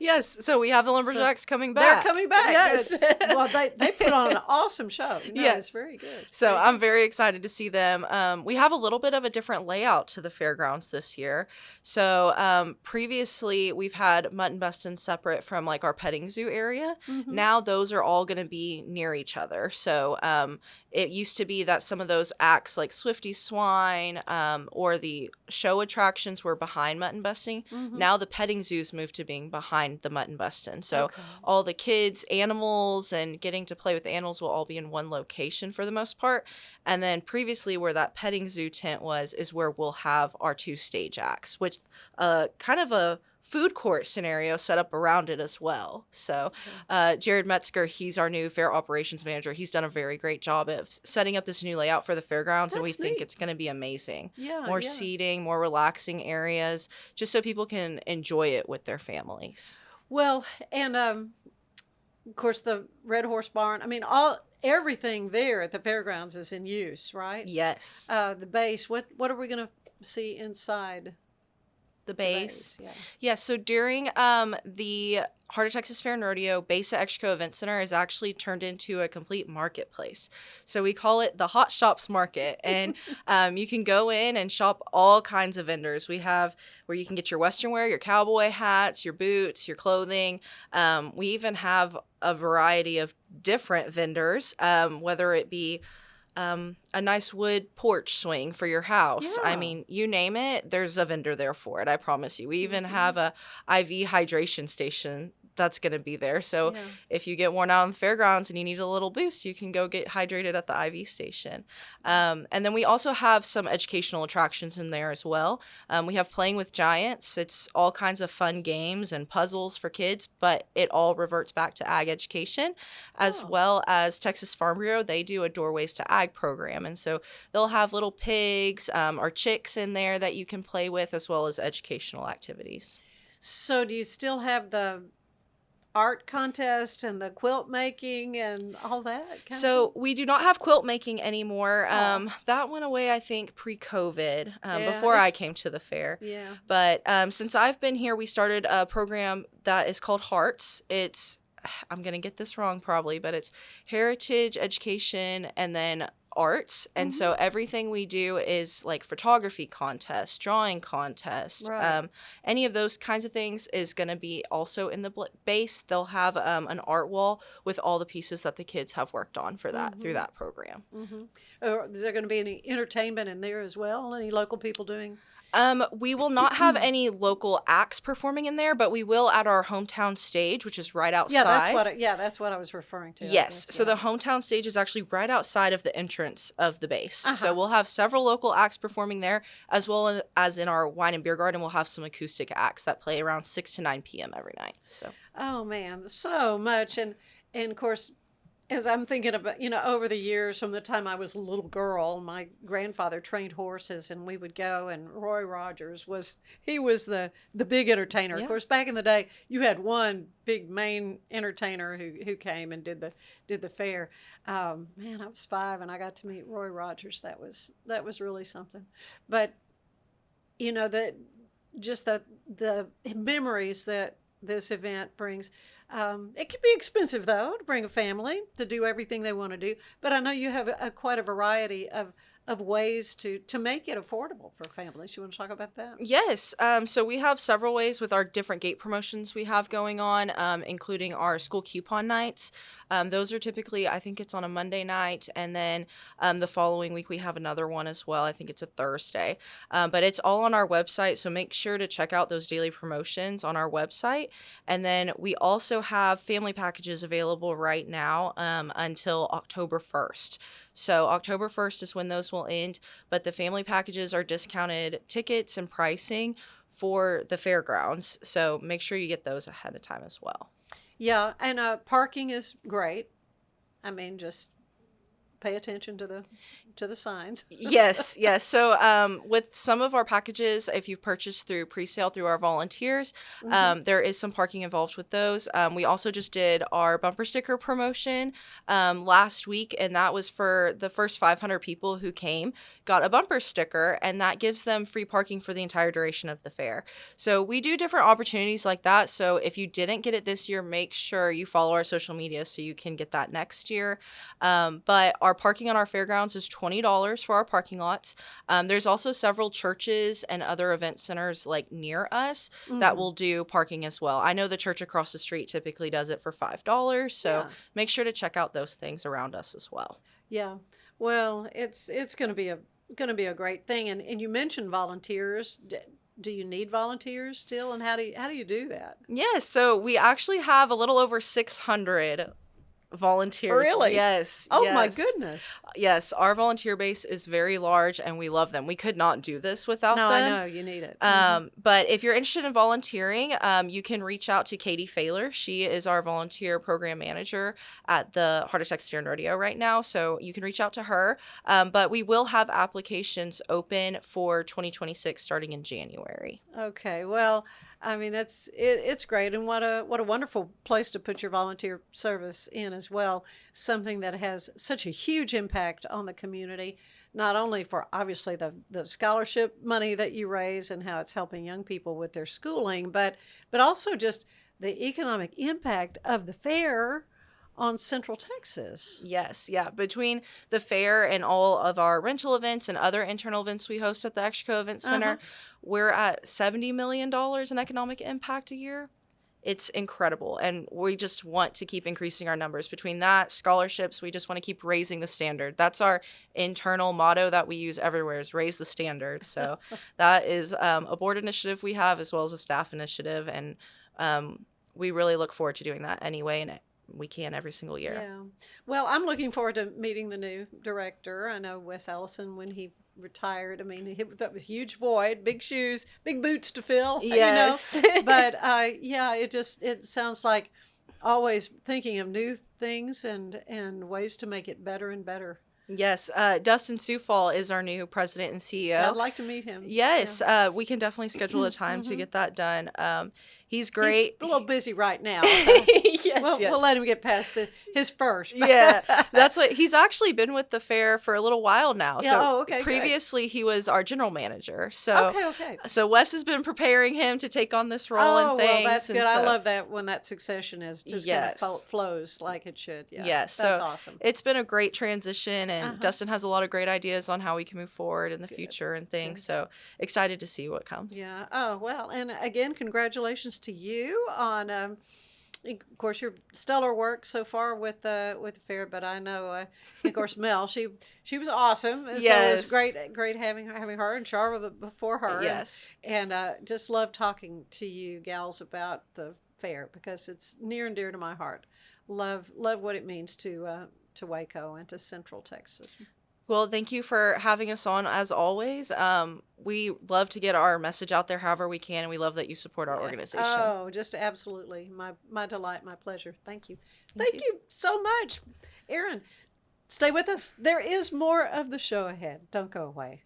Yes, so we have the lumberjacks coming back. They're coming back. Yes. Good. Well, they put on an awesome show. Yes, it's very good. So I'm very excited to see them. We have a little bit of a different layout to the fairgrounds this year. So previously we've had mutton busting separate from like our petting zoo area. Now those are all going to be near each other. So it used to be that some of those acts like Swifty Swine or the show attractions were behind mutton busting. Now the petting zoos moved to being behind the mutton busting. So all the kids, animals, and getting to play with the animals will all be in one location for the most part. And then previously where that petting zoo tent is where we'll have our two stage acts, which kind of a food court scenario set up around it as well. So Jared Metzger, he's our new fair operations manager. He's done a very great job of setting up this new layout for the fairgrounds, and we think it's going to be amazing. More seating, more relaxing areas, just so people can enjoy it with their families. Well, and of course the Red Horse Barn. I mean, everything there at the fairgrounds is in use, right? Yes. The base. What are we going to see inside? The base. Yeah. So during the Heart of Texas Fair and Rodeo, base at Extraco Event Center is actually turned into a complete marketplace. So we call it the Hot Shops Market, and you can go in and shop all kinds of vendors. We have where you can get your Western wear, your cowboy hats, your boots, your clothing. We even have a variety of different vendors, whether it be a nice wood porch swing for your house. Yeah. I mean, you name it, there's a vendor there for it. I promise you. We even have a IV hydration station that's going to be there. So if you get worn out on the fairgrounds and you need a little boost, you can go get hydrated at the IV station. And then we also have some educational attractions in there as well. We have Playing with Giants. It's all kinds of fun games and puzzles for kids, but it all reverts back to ag education, as well as Texas Farm Bureau. They do a Doorways to Ag program. And so they'll have little pigs or chicks in there that you can play with, as well as educational activities. So do you still have the art contest and the quilt making and all that? So we do not have quilt making anymore. That went away, I think, pre-COVID, before I came to the fair. Yeah. But since I've been here, we started a program that is called Hearts. I'm going to get this wrong probably, but it's heritage, education, and then arts. And so everything we do is like photography contests, drawing contests, any of those kinds of things is going to be also in the base. They'll have an art wall with all the pieces that the kids have worked on for that through that program. Is there going to be any entertainment in there as well? Any local people doing? We will not have any local acts performing in there, but we will at our hometown stage, which is right outside. That's what I was referring to. Yes. So the hometown stage is actually right outside of the entrance of the base. So we'll have several local acts performing there, as well as in our wine and beer garden. We'll have some acoustic acts that play around 6 to 9 p.m. every night. So. Oh man, so much, and of course, as I'm thinking about, over the years, from the time I was a little girl, my grandfather trained horses, and we would go, and Roy Rogers was the big entertainer. Yeah. Of course, back in the day, you had one big main entertainer who came and did the fair. Man, I was 5 and I got to meet Roy Rogers. That was really something. But the memories that this event brings. It can be expensive, though, to bring a family to do everything they want to do. But I know you have quite a variety of ways to make it affordable for families. You want to talk about that? Yes. So we have several ways with our different gate promotions we have going on, including our school coupon nights. Those are typically, I think it's on a Monday night, and then the following week we have another one as well. I think it's a Thursday. But it's all on our website, so make sure to check out those daily promotions on our website. And then we also have family packages available right now until October 1st. So October 1st is when those will end, but the family packages are discounted tickets and pricing for the fairgrounds. So make sure you get those ahead of time as well. Yeah, and parking is great. I mean, just pay attention to the signs. Yes. So with some of our packages, if you've purchased through pre-sale through our volunteers, there is some parking involved with those. We also just did our bumper sticker promotion last week, and that was for the first 500 people who came, got a bumper sticker, and that gives them free parking for the entire duration of the fair. So we do different opportunities like that. So if you didn't get it this year, make sure you follow our social media so you can get that next year. But our parking on our fairgrounds is $20 for our parking lots. There's also several churches and other event centers like near us that will do parking as well. I know the church across the street typically does it for $5, so make sure to check out those things around us as well. Yeah, well, it's going to be a great thing. And you mentioned volunteers. Do you need volunteers still, and how do you do that? Yes, so we actually have a little over 600 volunteers. Really? Yes. Oh, yes. my goodness. Yes, our volunteer base is very large, and we love them. We could not do this without them. No, I know, you need it. But if you're interested in volunteering, you can reach out to Katie Failer. She is our volunteer program manager at the Heart of Texas Fair and Rodeo right now, so you can reach out to her. But we will have applications open for 2026 starting in January. Okay, well, I mean, it's great, and what a wonderful place to put your volunteer service in as well. Something that has such a huge impact on the community, not only for obviously the scholarship money that you raise and how it's helping young people with their schooling, but also just the economic impact of the fair on Central Texas. Yes, yeah. Between the fair and all of our rental events and other internal events we host at the Extraco Event Center, we're at $70 million in economic impact a year. it's incredible. And we just want to keep increasing our numbers. Between that, scholarships, we just want to keep raising the standard. That's our internal motto that we use everywhere, is raise the standard. So that is a board initiative we have, as well as a staff initiative. And we really look forward to doing that anyway. And we can every single year. Yeah. Well, I'm looking forward to meeting the new director. I know Wes Allison, when he retired, I mean, he hit that huge void, big shoes, big boots to fill. Yes. You know? But yeah, it sounds like always thinking of new things and ways to make it better and better. Yes, Dustin Sufall is our new president and CEO. I'd like to meet him. Yes, we can definitely schedule a time to get that done. He's great. He's a little busy right now. So yes, we'll let him get past his first. Yeah, that's what he's actually been with the fair for a little while now. Yeah, so okay. Previously, he was our general manager. So okay. So Wes has been preparing him to take on this role and things. Well, that's good. And I love that when that succession is just kind of flows like it should. Yeah. Yes, that's so awesome. It's been a great transition, and Dustin has a lot of great ideas on how we can move forward in the future and things. Good. So excited to see what comes. Yeah. Oh, well, and again, congratulations to you on, of course, your stellar work so far with the fair. But I know, of course, Mel, she was awesome. Yes. So it was great having her and Charva before her. Yes. And just love talking to you gals about the fair, because it's near and dear to my heart. Love what it means to Waco and to Central Texas. Well, thank you for having us on, as always. We love to get our message out there however we can, and we love that you support our organization. Oh, just absolutely. My delight, my pleasure. Thank you. Thank you so much. Erin, stay with us. There is more of the show ahead. Don't go away.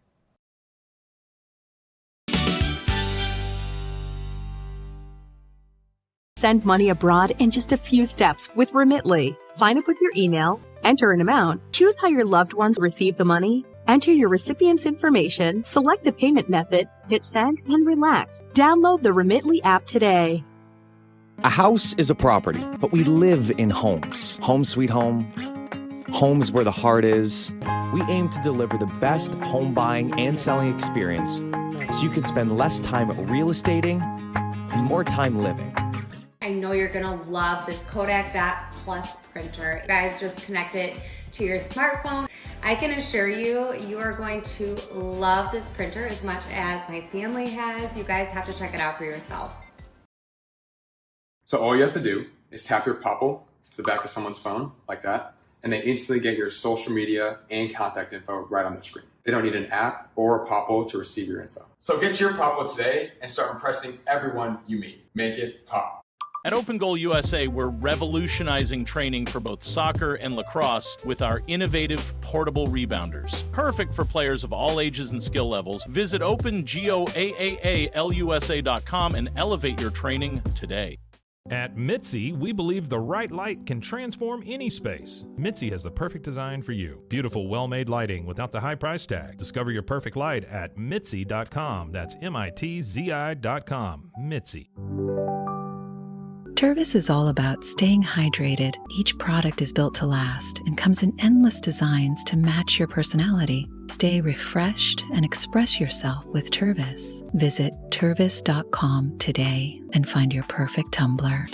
Send money abroad in just a few steps with Remitly. Sign up with your email, enter an amount, choose how your loved ones receive the money, enter your recipient's information, select a payment method, hit send, and relax. Download the Remitly app today. A house is a property, but we live in homes. Home sweet home. Homes where the heart is. We aim to deliver the best home buying and selling experience so you can spend less time real estating and more time living. I know you're gonna love this Kodak Dot Plus printer. You guys just connect it to your smartphone. I can assure you, you are going to love this printer as much as my family has. You guys have to check it out for yourself. So all you have to do is tap your Popple to the back of someone's phone, like that, and they instantly get your social media and contact info right on the screen. They don't need an app or a Popple to receive your info. So get your Popple today and start impressing everyone you meet. Make it pop. At Open Goal USA, we're revolutionizing training for both soccer and lacrosse with our innovative portable rebounders. Perfect for players of all ages and skill levels. Visit opengoaalusa.com and elevate your training today. At Mitzi, we believe the right light can transform any space. Mitzi has the perfect design for you. Beautiful, well-made lighting without the high price tag. Discover your perfect light at Mitzi.com. That's MITZI.com. Mitzi. Tervis is all about staying hydrated. Each product is built to last and comes in endless designs to match your personality. Stay refreshed and express yourself with Tervis. Visit tervis.com today and find your perfect tumbler.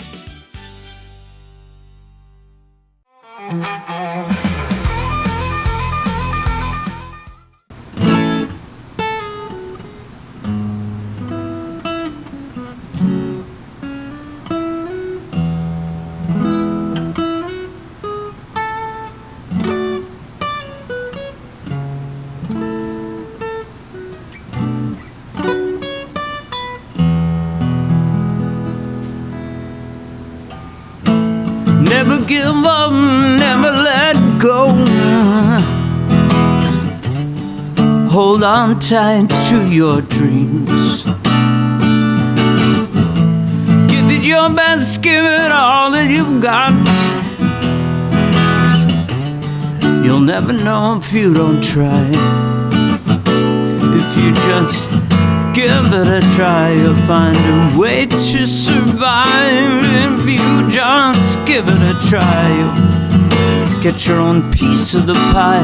Never give up, never let go. Hold on tight to your dreams. Give it your best, give it all that you've got. You'll never know if you don't try. If you just give it a try, you'll find a way to survive. If you just give it a try, you'll get your own piece of the pie.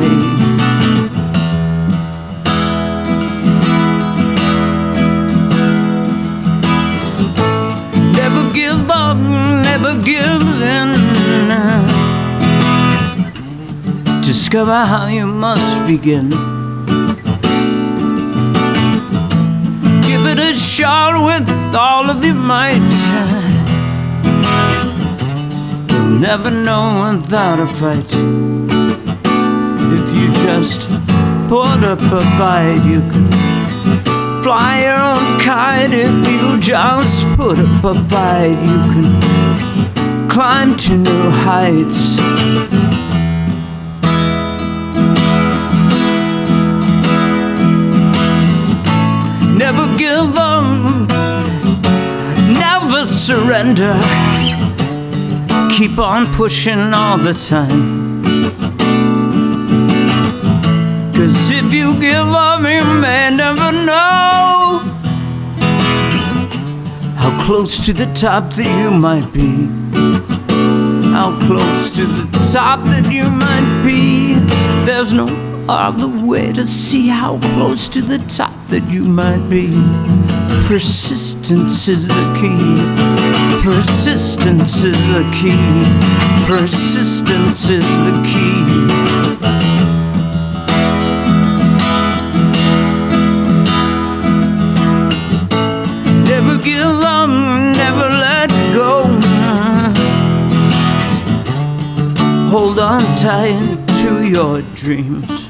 Never give up, Never give in. Discover how you must begin. Give it a shot with all of your might. You'll never know without a fight. If you just put up a fight, you can fly your own kite. If you just put up a fight, you can climb to new heights. Never give up, never surrender. Keep on pushing all the time. 'Cause if you give up, you may never know how close to the top that you might be. How close to the top that you might be. There's no other way to see how close to the top that you might be. Persistence is the key. Persistence is the key. Persistence is the key. Never give up, never let go. Hold on tight to your dreams.